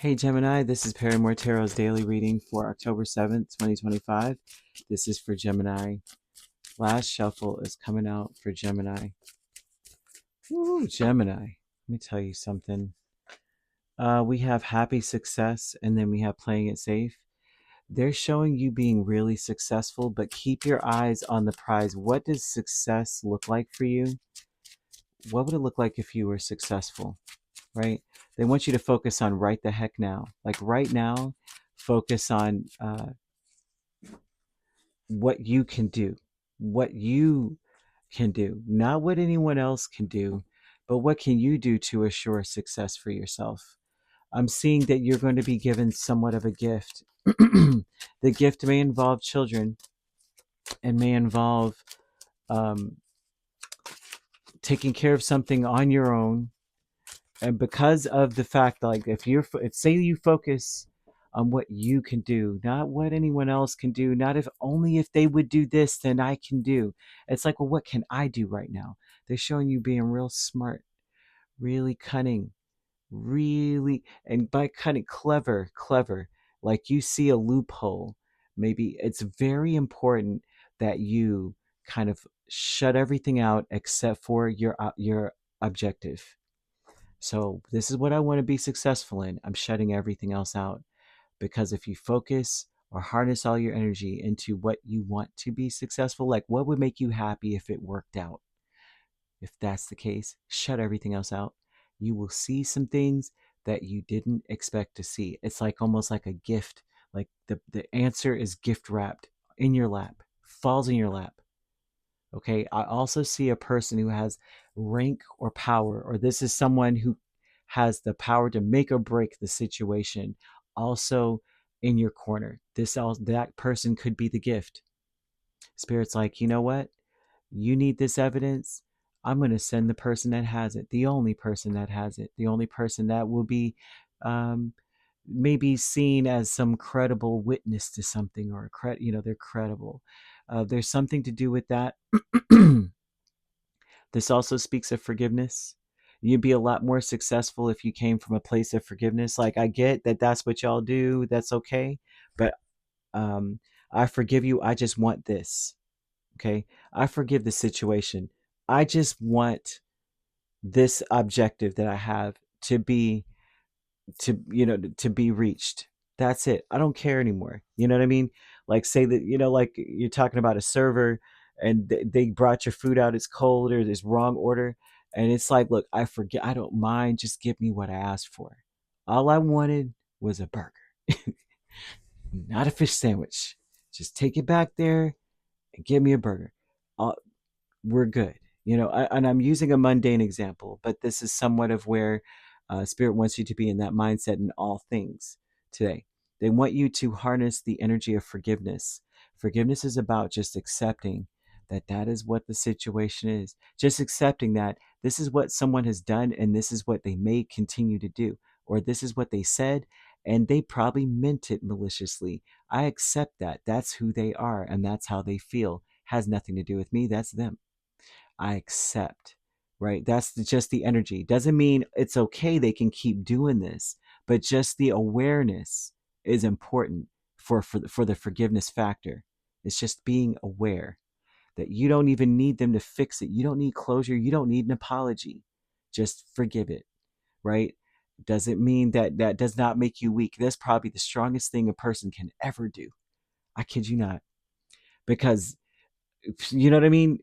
Hey Gemini, this is Perrymore Tarot's daily reading for October 7th, 2025. This is for Gemini. Last shuffle is coming out for Gemini. Ooh, Gemini. Let me tell you something. We have happy success and then we have playing it safe. They're showing you being really successful, but keep your eyes on the prize. What does success look like for you? What would it look like if you were successful? Right? They want you to focus on right the heck now. Like right now, focus on what you can do. What you can do. Not what anyone else can do, but what can you do to assure success for yourself? I'm seeing that you're going to be given somewhat of a gift. The gift may involve children and may involve um, taking care of something on your own. And because of the fact, like if say you focus on what you can do, not what anyone else can do, not if only if they would do this, then I can do. It's like, well, what can I do right now? They're showing you being real smart, really cunning, really, and by cunning, clever. Like you see a loophole. Maybe it's very important that you kind of shut everything out except for your objective. So this is what I want to be successful in. I'm shutting everything else out, because if you focus or harness all your energy into what you want to be successful, like what would make you happy if it worked out? If that's the case, shut everything else out. You will see some things that you didn't expect to see. It's like almost like a gift. Like the answer is gift wrapped in your lap, falls in your lap. Okay. I also see a person who has rank or power, or this is someone who has the power to make or break the situation, also in your corner. That person could be the gift. Spirit's like, you know what? You need this evidence. I'm going to send the person that has it, the only person that has it, the only person that will be um, maybe seen as some credible witness to something, or they're credible. There's something to do with that. This also speaks of forgiveness. You'd be a lot more successful if you came from a place of forgiveness. Like, I get that that's what y'all do. That's okay. But um, I forgive you. I just want this. Okay. I forgive the situation. I just want this objective that I have to be reached. That's it. I don't care anymore. You know what I mean? Like, say that, like you're talking about a server and they brought your food out, it's cold or there's wrong order, and it's like, look, I forget, I don't mind, just give me what I asked for. All I wanted was a burger, not a fish sandwich. Just take it back there and give me a burger. Uh, we're good. And I'm using a mundane example, but this is somewhat of where Spirit wants you to be in that mindset in all things today. They want you to harness the energy of forgiveness. Forgiveness is about just accepting that that is what the situation is. Just accepting that this is what someone has done and this is what they may continue to do, or this is what they said and they probably meant it maliciously. I accept that. That's who they are and that's how they feel. Has nothing to do with me. That's them. I accept, right? That's just the energy. Doesn't mean it's okay, they can keep doing this, but just the awareness is important for the forgiveness factor. It's just being aware that you don't even need them to fix it. You don't need closure. You don't need an apology. Just forgive it, right? Doesn't mean that does not make you weak. That's probably the strongest thing a person can ever do. I kid you not. Because, you know what I mean?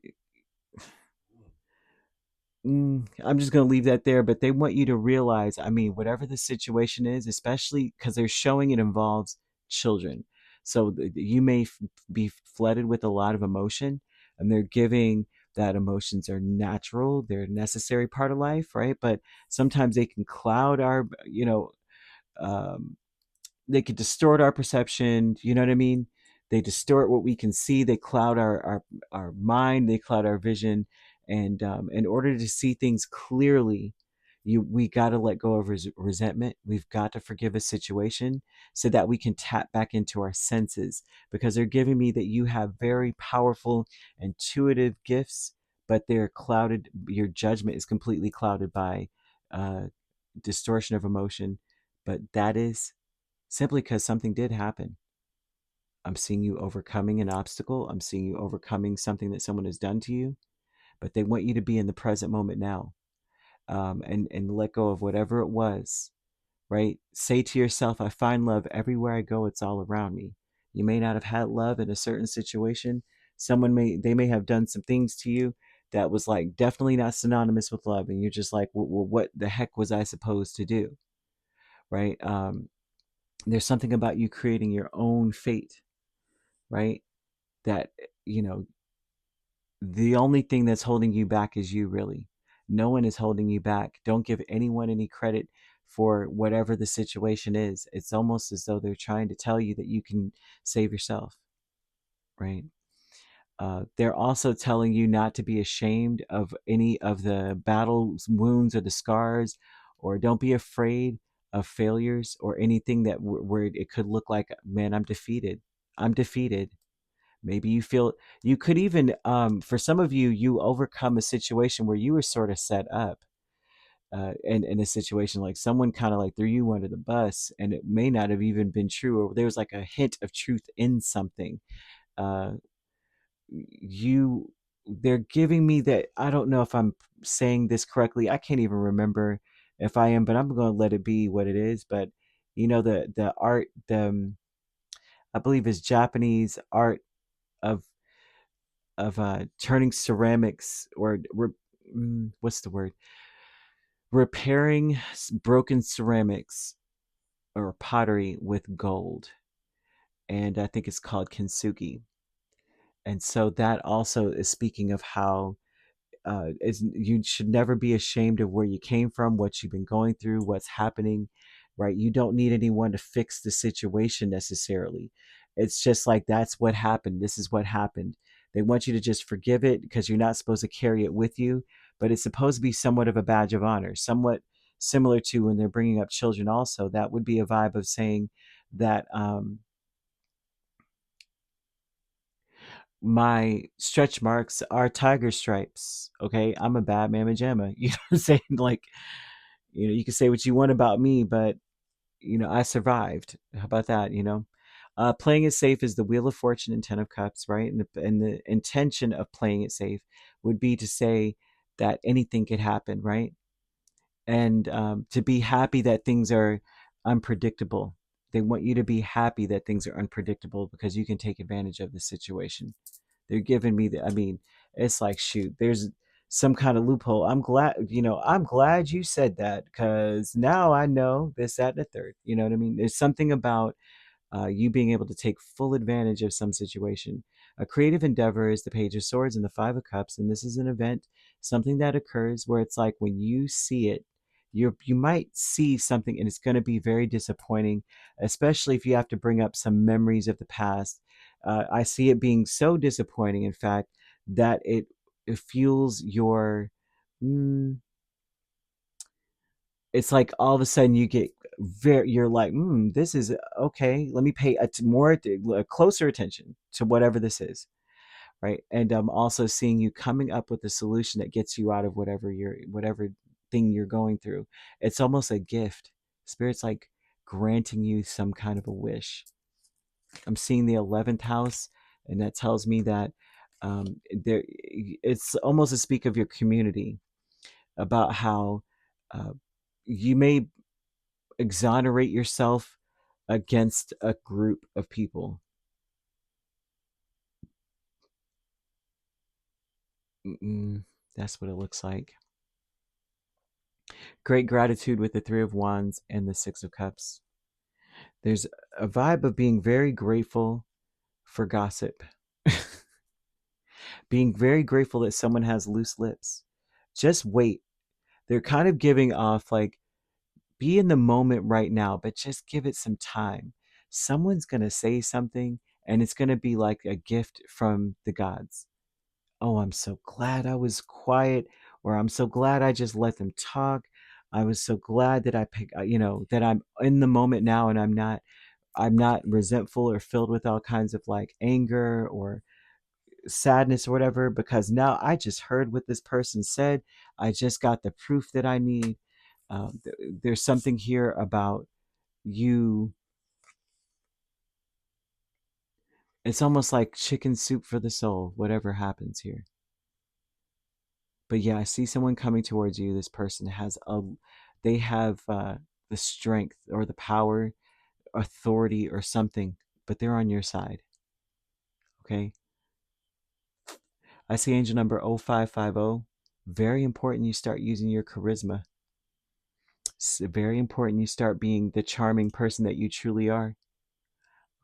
I'm just going to leave that there, but they want you to realize, I mean, whatever the situation is, especially because they're showing it involves children. So you may be flooded with a lot of emotion, and they're giving that emotions are natural, they're a necessary part of life, right? But sometimes they can cloud our, um, they could distort our perception. You know what I mean? They distort what we can see. They cloud our mind. They cloud our vision. And in order to see things clearly, we got to let go of resentment. We've got to forgive a situation so that we can tap back into our senses, because they're giving me that you have very powerful intuitive gifts, but they're clouded. Your judgment is completely clouded by uh, distortion of emotion, But that is simply because something did happen. I'm seeing you overcoming an obstacle. I'm seeing you overcoming something that someone has done to you, but they want you to be in the present moment now, and let go of whatever it was, right? Say to yourself, I find love everywhere I go. It's all around me. You may not have had love in a certain situation. They may have done some things to you that was like definitely not synonymous with love. And you're just like, well, what the heck was I supposed to do? Right. There's something about you creating your own fate, right? That, you know, the only thing that's holding you back is you, really. No one is holding you back. Don't give anyone any credit for whatever the situation is. It's almost as though they're trying to tell you that you can save yourself, right? They're also telling you not to be ashamed of any of the battles, wounds, or the scars, or don't be afraid of failures or anything that where it could look like, man, I'm defeated. I'm defeated. Maybe you feel you could even, for some of you, you overcome a situation where you were sort of set up, in a situation like someone kind of like threw you under the bus, and it may not have even been true, or there's like a hint of truth in something. Uh, you, they're giving me that. I don't know if I'm saying this correctly. I can't even remember if I am, but I'm going to let it be what it is. But the art, I believe is Japanese art of turning ceramics, or what's the word, repairing broken ceramics or pottery with gold, and I think it's called kintsugi. And so that also is speaking of how, you should never be ashamed of where you came from, what you've been going through, what's happening, right? You don't need anyone to fix the situation necessarily. It's just like, that's what happened. This is what happened. They want you to just forgive it because you're not supposed to carry it with you, but it's supposed to be somewhat of a badge of honor, somewhat similar to when they're bringing up children. Also, that would be a vibe of saying that, my stretch marks are tiger stripes. Okay, I'm a bad mamma jamma. You know what I'm saying? Like, you can say what you want about me, but I survived. How about that? Playing it safe is the Wheel of Fortune and Ten of Cups, right? And the intention of playing it safe would be to say that anything could happen, right? And to be happy that things are unpredictable. They want you to be happy that things are unpredictable because you can take advantage of the situation. They're giving me I mean, it's like, shoot, there's some kind of loophole. I'm glad you said that, because now I know this, that, and the third. You know what I mean? There's something about you being able to take full advantage of some situation. A creative endeavor is the Page of Swords and the Five of Cups, and this is an event, something that occurs where it's like when you see it, you might see something and it's going to be very disappointing, especially if you have to bring up some memories of the past. I see it being so disappointing, in fact, that it fuels your. Mm, it's like all of a sudden you get you're like, this is okay, let me pay a closer attention to whatever this is, right? And I'm also seeing you coming up with a solution that gets you out of whatever thing you're going through. It's almost a gift. Spirit's like granting you some kind of a wish. I'm seeing the 11th house, and that tells me that, there it's almost a speak of your community, about how, uh, you may exonerate yourself against a group of people. That's what it looks like. Great gratitude with the Three of Wands and the Six of Cups. There's a vibe of being very grateful for gossip, being very grateful that someone has loose lips. Just wait. They're kind of giving off like, be in the moment right now, but just give it some time. Someone's going to say something, and it's going to be like a gift from the gods. Oh, I'm so glad I was quiet, or I'm so glad I just let them talk. I was so glad that that I'm in the moment now, and I'm not resentful or filled with all kinds of like anger or sadness or whatever, because now I just heard what this person said. I just got the proof that I need. There's something here about, you, it's almost like chicken soup for the soul, whatever happens here. But yeah, I see someone coming towards you. This person has they have the strength or the power, authority or something, but they're on your side. Okay. I see angel number 0550. Very important you start using your charisma. It's very important you start being the charming person that you truly are.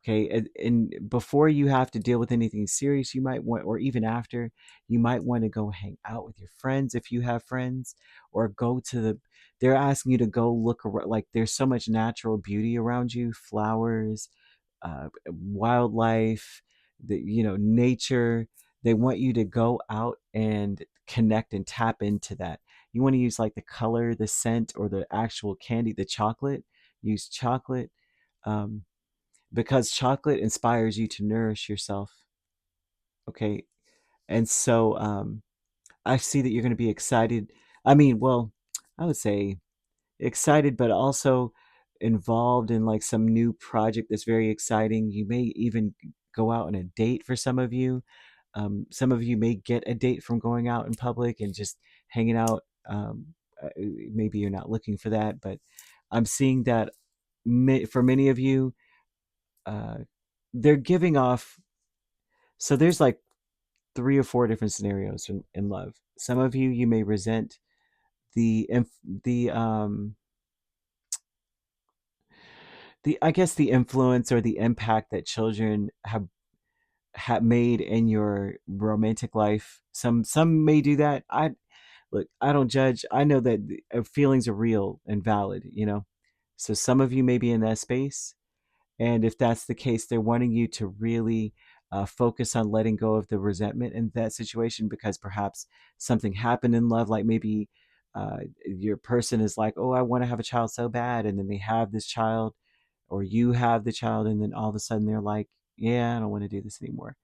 Okay, and before you have to deal with anything serious, you might want, or even after, you might want to go hang out with your friends if you have friends, or go to they're asking you to go look around. Like, there's so much natural beauty around you, flowers, wildlife, nature. They want you to go out and connect and tap into that. You want to use like the color, the scent, or the actual candy, the chocolate. Use chocolate. Um, because chocolate inspires you to nourish yourself. Okay. And so I see that you're going to be excited. I mean, well, I would say excited, but also involved in like some new project that's very exciting. You may even go out on a date for some of you. Some of you may get a date from going out in public and just hanging out. Maybe you're not looking for that, but I'm seeing that for many of you, uh, they're giving off. So there's like 3 or 4 different scenarios in love. Some of you, you may resent the the um the I guess the influence or the impact that children have made in your romantic life. Some may do that. I don't judge. I know that feelings are real and valid. So some of you may be in that space. And if that's the case, they're wanting you to really focus on letting go of the resentment in that situation, because perhaps something happened in love, like maybe your person is like, oh, I want to have a child so bad. And then they have this child, or you have the child. And then all of a sudden they're like, yeah, I don't want to do this anymore.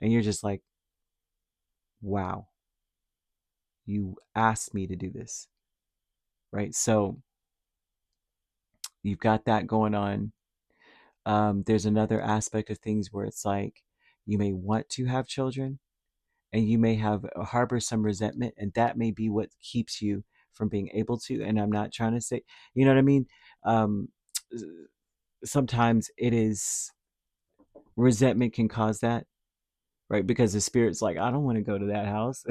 And you're just like, wow, you asked me to do this. Right. So you've got that going on. There's another aspect of things where it's like you may want to have children, and you may have harbor some resentment, and that may be what keeps you from being able to. And I'm not trying to say, you know what I mean. um, Sometimes it is, resentment can cause that, right? Because the spirit's like, I don't want to go to that house.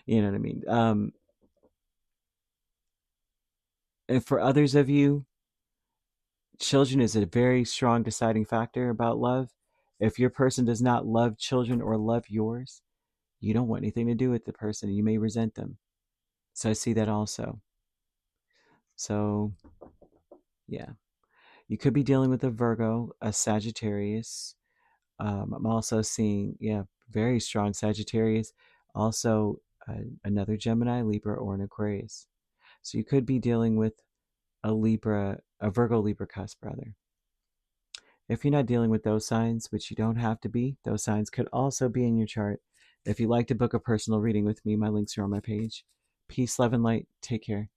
You know what I mean. And for others of you, children is a very strong deciding factor about love. If your person does not love children or love yours, you don't want anything to do with the person. You may resent them. So I see that also. So yeah, you could be dealing with a Virgo, a Sagittarius. I'm also seeing, yeah, very strong Sagittarius. Also, another Gemini, Libra, or an Aquarius. So you could be dealing with a Virgo Libra cusp, rather. If you're not dealing with those signs, which you don't have to be, those signs could also be in your chart. If you'd like to book a personal reading with me, my links are on my page. Peace, love, and light. Take care.